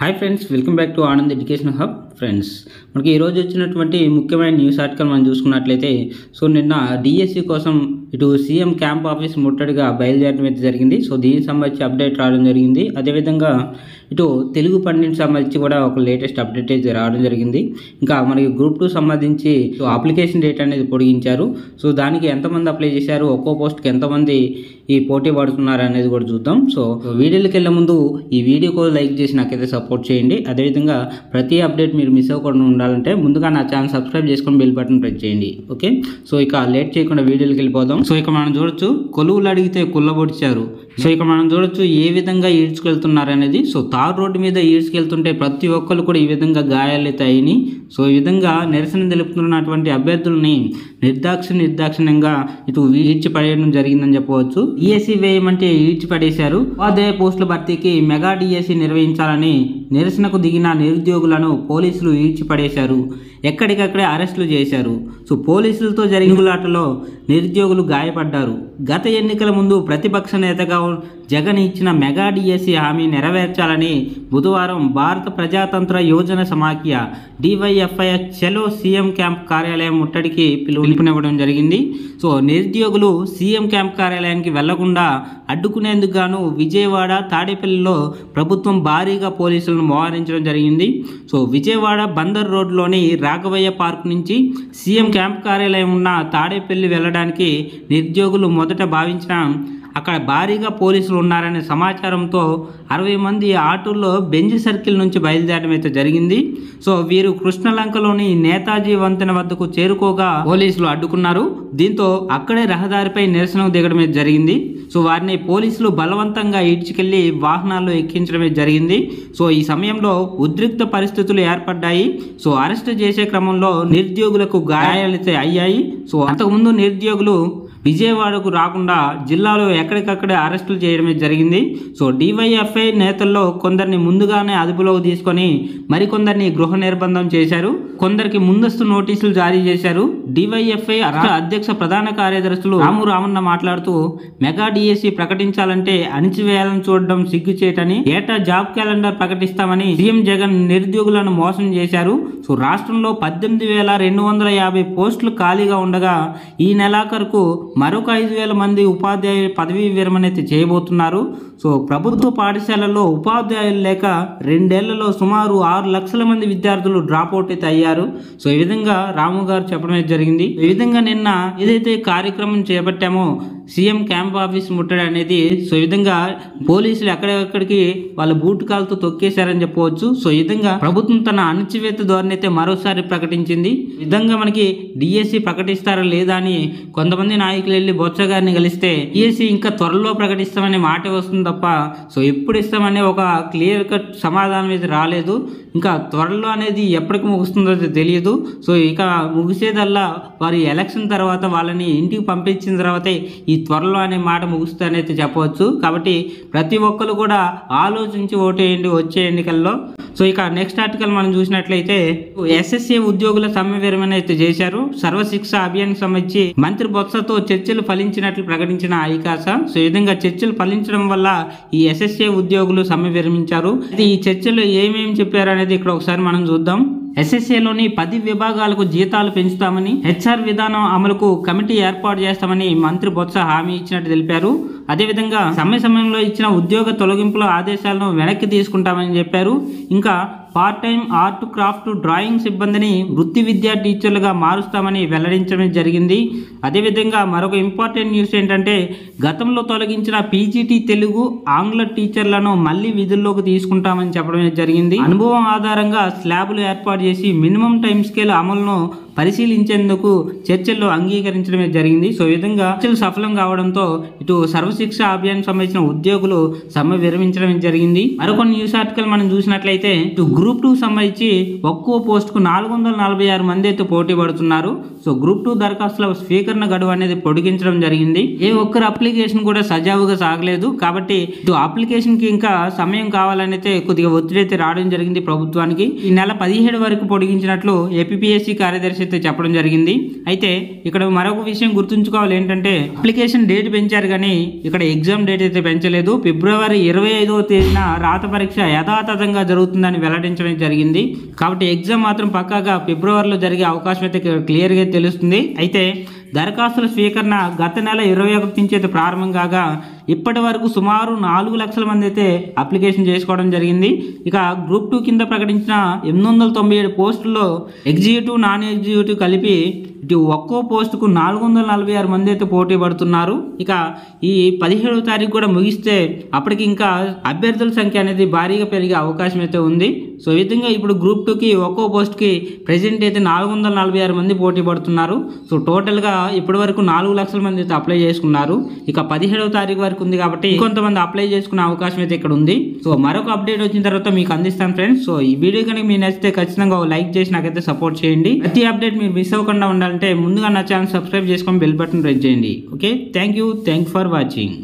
Hi friends, welcome back to Anand education hub. Friends, మనకి ఈరోజు వచ్చినటువంటి ముఖ్యమైన న్యూస్ ఆర్టికల్ మనం చూసుకున్నట్లయితే నిన్న డిఎస్సి కోసం ఇటు సీఎం క్యాంప్ ఆఫీస్ ముట్టడిగా బయలుదేరడం అయితే జరిగింది. దీనికి సంబంధించి అప్డేట్ రావడం జరిగింది. అదేవిధంగా ఇటు తెలుగు పండిట్ సంబంధించి కూడా ఒక లేటెస్ట్ అప్డేట్ అయితే రావడం జరిగింది. ఇంకా మనకి గ్రూప్ 2 సంబంధించి అప్లికేషన్ డేట్ అనేది పొడిగించారు. దానికి ఎంతమంది అప్లై చేశారు, ఒక్కో పోస్ట్కి ఎంతమంది ఈ పోటీ పడుతున్నారు అనేది కూడా చూద్దాం. వీడియోకి వెళ్ళే ముందు ఈ వీడియో కూడా లైక్ చేసి నాకైతే సపోర్ట్ చేయండి. అదేవిధంగా ప్రతి అప్డేట్ మీరు మిస్ అవ్వకుండా ఉండాలంటే ముందుగా నా ఛానల్ సబ్స్క్రైబ్ చేసుకొని బెల్ బటన్ ప్రెస్ చేయండి. ఓకే, ఇక లేట్ చేయకుండా వీడియోకి వెళ్ళిపోదాం. ఇక మనం చూడొచ్చు, కొలువులు అడిగితే కుల్లబొడిచారు. ఇక మనం చూడొచ్చు ఏ విధంగా ఈడ్చుకెళ్తున్నారు అనేది. తార్ రోడ్డు మీద ఈడ్చుకెళ్తుంటే ప్రతి ఒక్కరు కూడా ఈ విధంగా గాయాలైతే అయినాయి. ఈ విధంగా నిరసన తెలుపుతున్నటువంటి అభ్యర్థులని నిర్దాక్షిణ్యంగా ఇటు ఈడ్చిపడేయడం జరిగిందని చెప్పవచ్చు. డిఎస్సి వేయమంటే ఈడ్చిపడేశారు. ఉపాధ్యాయ పోస్టుల భర్తీకి మెగా డిఎస్సి నిర్వహించాలని నిరసనకు దిగిన నిరుద్యోగులను పోలీసులు ఈడ్చిపడేశారు. ఎక్కడికక్కడే అరెస్టులు చేశారు. పోలీసులతో జరిగిన గులాటలో నిరుద్యోగులు గాయపడ్డారు. గత ఎన్నికల ముందు ప్రతిపక్ష నేతగా జగన్ ఇచ్చిన మెగా డిఎస్సి హామీ నెరవేర్చాలని బుధవారం భారత ప్రజాతంత్ర యోజన సమాఖ్య డివైఎఫ్ఐ చలో సీఎం క్యాంప్ కార్యాలయం ముట్టడికి పిలుపునివ్వడం జరిగింది. నిరుద్యోగులు సీఎం క్యాంప్ కార్యాలయానికి వెళ్లకుండా అడ్డుకునేందుకు గాను విజయవాడ తాడేపల్లిలో ప్రభుత్వం భారీగా పోలీసులను మోహరించడం జరిగింది. విజయవాడ బందర్ రోడ్లోని రాఘవయ్య పార్క్ నుంచి సీఎం క్యాంప్ కార్యాలయం ఉన్న తాడేపల్లి వెళ్ళడానికి నిరుద్యోగులు మొదట భావించిన అక్కడ భారీగా పోలీసులు ఉన్నారనే సమాచారంతో 60 మంది ఆటోల్లో బెంజ్ సర్కిల్ నుంచి బయలుదేరడం అయితే జరిగింది. వీరు కృష్ణలంకలోని నేతాజీ వంతెన వద్దకు చేరుకోగా పోలీసులు అడ్డుకున్నారు. దీంతో అక్కడే రహదారిపై నిరసనకు దిగడం అయితే జరిగింది. వారిని పోలీసులు బలవంతంగా ఈడ్చుకెళ్లి వాహనాల్లో ఎక్కించడమే జరిగింది. ఈ సమయంలో ఉద్రిక్త పరిస్థితులు ఏర్పడ్డాయి. అరెస్టు చేసే క్రమంలో నిరుద్యోగులకు గాయాలైతే అయ్యాయి. అంతకుముందు నిరుద్యోగులు విజయవాడకు రాకుండా జిల్లాలో ఎక్కడికక్కడే అరెస్టులు చేయడమే జరిగింది. డివైఎఫ్ఐ నేతల్లో కొందరిని ముందుగానే అదుపులోకి తీసుకొని మరికొందరిని గృహ నిర్బంధం చేశారు. కొందరికి ముందస్తు నోటీసులు జారీ చేశారు. డివైఎఫ్ఐ అధ్యక్ష ప్రధాన కార్యదర్శులు రామన్న మాట్లాడుతూ మెగా డిఎస్సి ప్రకటించాలంటే అణిచివేయాలని చూడడం సిగ్గుచేటని, ఏటా జాబ్ క్యాలెండర్ ప్రకటిస్తామని సీఎం జగన్ నిరుద్యోగులను మోసం చేశారు. రాష్ట్రంలో 18,250 పోస్టులు ఖాళీగా ఉండగా ఈ నెలాఖరుకు మరొక 5,000 మంది ఉపాధ్యాయులు పదవీ విరమణ చేయబోతున్నారు. ప్రభుత్వ పాఠశాలల్లో ఉపాధ్యాయులు లేక 2 ఏళ్లలో సుమారు 6 లక్షల మంది విద్యార్థులు డ్రాప్ అవుట్ అయితే అయ్యారు. ఈ విధంగా రాము గారు చెప్పడం జరిగింది. ఈ విధంగా నిన్న ఏదైతే కార్యక్రమం చేపట్టామో సీఎం క్యాంప్ ఆఫీస్ ముట్టడి అనేది, ఈ విధంగా పోలీసులు ఎక్కడెక్కడికి వాళ్ళ బూట్ కాలతో తొక్కేశారని చెప్పవచ్చు. ఈ విధంగా ప్రభుత్వం తన అణచివేత ధోరణి అయితే మరోసారి ప్రకటించింది. ఈ విధంగా మనకి డిఎస్సి ప్రకటిస్తారా లేదా అని కొంతమంది నాయకులు వెళ్ళి బొత్స గారిని కలిస్తే డిఎస్సి ఇంకా త్వరలో ప్రకటిస్తామనే మాట వస్తుంది తప్ప ఎప్పుడు ఇస్తామనే ఒక క్లియర్ కట్ సమాధానం అయితే రాలేదు. ఇంకా త్వరలో అనేది ఎప్పటికి ముగుస్తుందో తెలియదు. ఇక ముగిసేదల్లా వారి ఎలక్షన్ తర్వాత వాళ్ళని ఇంటికి పంపించిన తర్వాతే ఈ త్వరలో అనే మాట ముగుస్తుందనైతే చెప్పవచ్చు. కాబట్టి ప్రతి ఒక్కరు కూడా ఆలోచించి ఓటేయండి వచ్చే ఎన్నికల్లో. ఇక నెక్స్ట్ ఆర్టికల్ మనం చూసినట్లయితే ఎస్ఎస్ఏ ఉద్యోగుల సమ్మె విరమణ అయితే చేశారు. సర్వశిక్ష అభియాన్ సంబంధించి మంత్రి బొత్సతో చర్చలు ఫలించినట్లు ప్రకటించిన ఐకాస. ఈ విధంగా చర్చలు ఫలించడం వల్ల ఈ ఎస్ఎస్ఏ ఉద్యోగులు సమ్మె విరమించారు. ఈ చర్చలు ఏమేమి చెప్పారు అనేది ఇక్కడ ఒకసారి మనం చూద్దాం. ఎస్ఎస్ఏలోని 10 విభాగాలకు జీతాలు పెంచుతామని, హెచ్ఆర్ విధానం అమలుకు కమిటీ ఏర్పాటు చేస్తామని మంత్రి బొత్స హామీ ఇచ్చినట్టు తెలిపారు. అదేవిధంగా సమ్మె సమయంలో ఇచ్చిన ఉద్యోగ తొలగింపుల ఆదేశాలను వెనక్కి తీసుకుంటామని చెప్పారు. ఇంకా part time art, craft, drawing సిబ్బందిని వృత్తి విద్యా టీచర్లుగా మారుస్తామని వెల్లడించడం జరిగింది. అదేవిధంగా మరొక ఇంపార్టెంట్ న్యూస్ ఏంటంటే గతంలో తొలగించిన పీజీటీ తెలుగు, ఆంగ్ల టీచర్లను మళ్ళీ విధుల్లోకి తీసుకుంటామని చెప్పడం జరిగింది. అనుభవం ఆధారంగా స్లాబులు ఏర్పాటు చేసి మినిమం టైం స్కేల్ అమలును పరిశీలించేందుకు చర్చల్లో అంగీకరించడమే జరిగింది. ఈ విధంగా చర్చలు సఫలం కావడంతో ఇటు సర్వశిక్ష అభియాన్ సంబంధించిన ఉద్యోగులు సమ్మె విరమించడం జరిగింది. మరికొన్ని న్యూస్ ఆర్టికల్ మనం చూసినట్లయితే ఇటు గ్రూప్ 2 సంబంధించి ఒక్కో పోస్టుకు 446 మంది అయితే పోటీ పడుతున్నారు. గ్రూప్ 2 దరఖాస్తుల స్వీకరణ గడువు అనేది పొడిగించడం జరిగింది. ఏ ఒక్కరి అప్లికేషన్ కూడా సజావుగా సాగలేదు. కాబట్టి ఇటు అప్లికేషన్ కి ఇంకా సమయం కావాలనైతే కొద్దిగా ఒత్తిడి అయితే రావడం జరిగింది ప్రభుత్వానికి. ఈ నెల 17 వరకు పొడిగించినట్లు ఏపీఎస్సీ కార్యదర్శి అయితే చెప్పడం జరిగింది. అయితే ఇక్కడ మరొక విషయం గుర్తుంచుకోవాలి ఏంటంటే అప్లికేషన్ డేట్ పెంచారు కానీ ఇక్కడ ఎగ్జామ్ డేట్ అయితే పెంచలేదు. ఫిబ్రవరి 25వ తేదీన రాత పరీక్ష యథాతథంగా జరుగుతుందని వెల్లడించడం జరిగింది. కాబట్టి ఎగ్జామ్ మాత్రం పక్కాగా ఫిబ్రవరిలో జరిగే అవకాశం అయితే క్లియర్గా తెలుస్తుంది. అయితే దరఖాస్తుల స్వీకరణ గత నెల 21 నుంచి అయితే ప్రారంభం కాగా ఇప్పటి వరకు సుమారు 4 లక్షల మంది అయితే అప్లికేషన్ చేసుకోవడం జరిగింది. ఇక గ్రూప్ 2 కింద ప్రకటించిన 897 పోస్టుల్లో ఎగ్జిక్యూటివ్ నాన్ ఎగ్జిక్యూటివ్ కలిపి ఇటు ఒక్కో పోస్టుకు 446 మంది అయితే పోటీ పడుతున్నారు. ఇక ఈ 17వ తారీఖు కూడా ముగిస్తే అప్పటికి ఇంకా అభ్యర్థుల సంఖ్య అనేది భారీగా పెరిగే అవకాశం అయితే ఉంది. సో ఈ విధంగా ఇప్పుడు గ్రూప్ 2కి ఒక్కో పోస్ట్కి ప్రెజెంట్ అయితే 446 మంది పోటీ పడుతున్నారు. సో టోటల్గా ఇప్పటి వరకు 4 లక్షల మంది అయితే అప్లై చేసుకున్నారు. ఇక 17వ తారీఖు వరకు ఉంది కాబట్టి కొంతమంది అప్లై చేసుకునే అవకాశం అయితే ఇక్కడ ఉంది. సో మరొక అప్డేట్ వచ్చిన తర్వాత మీకు అందిస్తాను ఫ్రెండ్స్. సో ఈ వీడియో కనుక మీకు నచ్చితే ఖచ్చితంగా లైక్ చేసి నాకైతే సపోర్ట్ చేయండి. ప్రతి అప్డేట్ మీరు మిస్ అవ్వకుండా ఉండాలంటే ముందుగా నా ఛానల్ సబ్స్క్రైబ్ చేసుకొని బెల్ బటన్ ప్రెస్ చేయండి. Okay, thank you for watching.